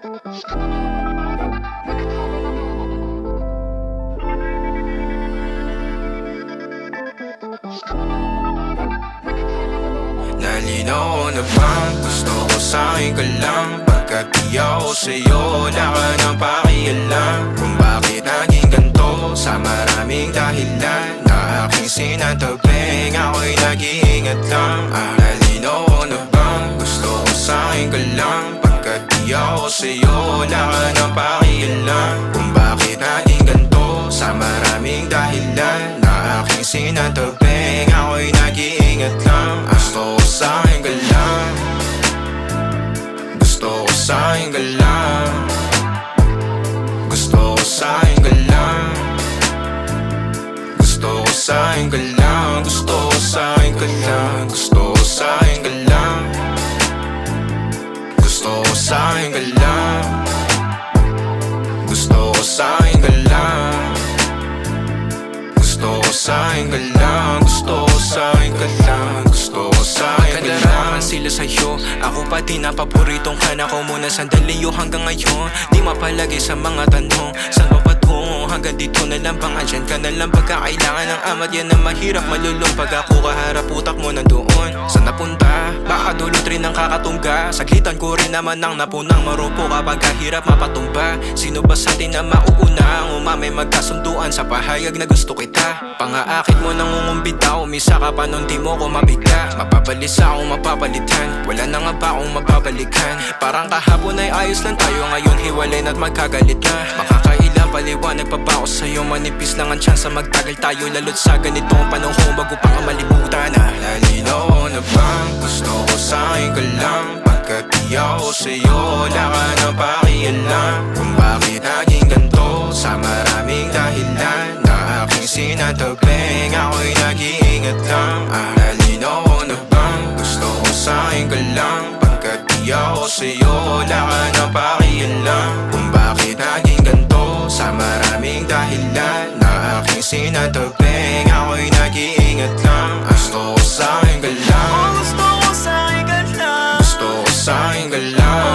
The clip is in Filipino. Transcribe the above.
Nalinaw na bang gusto ko sa'kin ka lang? Pagkat di ako sa'yo, wala ka nang pakialam. Kung bakit naging ganito sa maraming dahilan na aking sinatabing, ako'y nag-iingat lang. Nalinaw na bang gusto ko sa'kin ka lang? Pagkat di ako sa'yo, wala ka nang pakialam. Kung bakit naging ganito sa maraming dahilan na aking sinatabing, ako'y nag-iingat lang. Gusto ko sa'kin ka lang, gusto ko sa'kin ka lang, gusto ko sa'kin ka lang, gusto ko sa'kin ka lang, gusto ko sa'kin ka lang, gusto ko sa'kin ka lang, gusto ko sa'kin ka lang, gusto ko sa'kin ka lang, gusto ko sa'kin ka lang, gusto ko sa'kin ka lang, gusto ko sa'kin ka lang. Sila sa'yo, ako pa din ang paboritong ka na ko muna sandali yo hanggang ngayon. Di mapalagi sa mga tanong, saan ba patungo? Hanggang dito na lang bang andyan ka na lang pagkakailangan ng amat? Yan ang mahirap malulong pag ako kaharap utak mo nandoon. Saan napunta? Baka dulot rin ang kakatungga. Saglitan ko rin naman ang napunang marupo kapag kahirap mapatumba. Sino ba sa atin na mauuna ang umamay magkasunduan sa pahayag na gusto kita? Pangaakit mo nang ungumbita, umisa ka pa nun di mo ko mabigla. Mapabalisa akong mapapalitan, wala na nga ba akong mababalikan? Parang kahapon ay ayos lang tayo, ngayon hiwalay na't magkagalit na. Makakailang paliwanag pa ba ako sa'yo? Manipis lang ang tsansa magtagal tayo, lalo't sa ganitong panahon bago pa nga malimutan na. Nalinaw na bang gusto ko sa'kin ka lang? Pagkat di ako sa'yo, wala ka nang pakialam. Kung bakit naging ganito sa maraming dahilan na aking sinatabing, ako'y nag-iingat lang. Nalinaw na bang gusto ko sa'kin ka lang? Pagkat di ako sa'yo, wala ka nang pakialam. Kung bakit naging ganito sa maraming dahilan na aking sinatabing, ako'y nag-iingat lang. Gusto ko sa'kin ka lang, Gusto ko sa'kin ka lang, gusto ko sa'kin ka lang,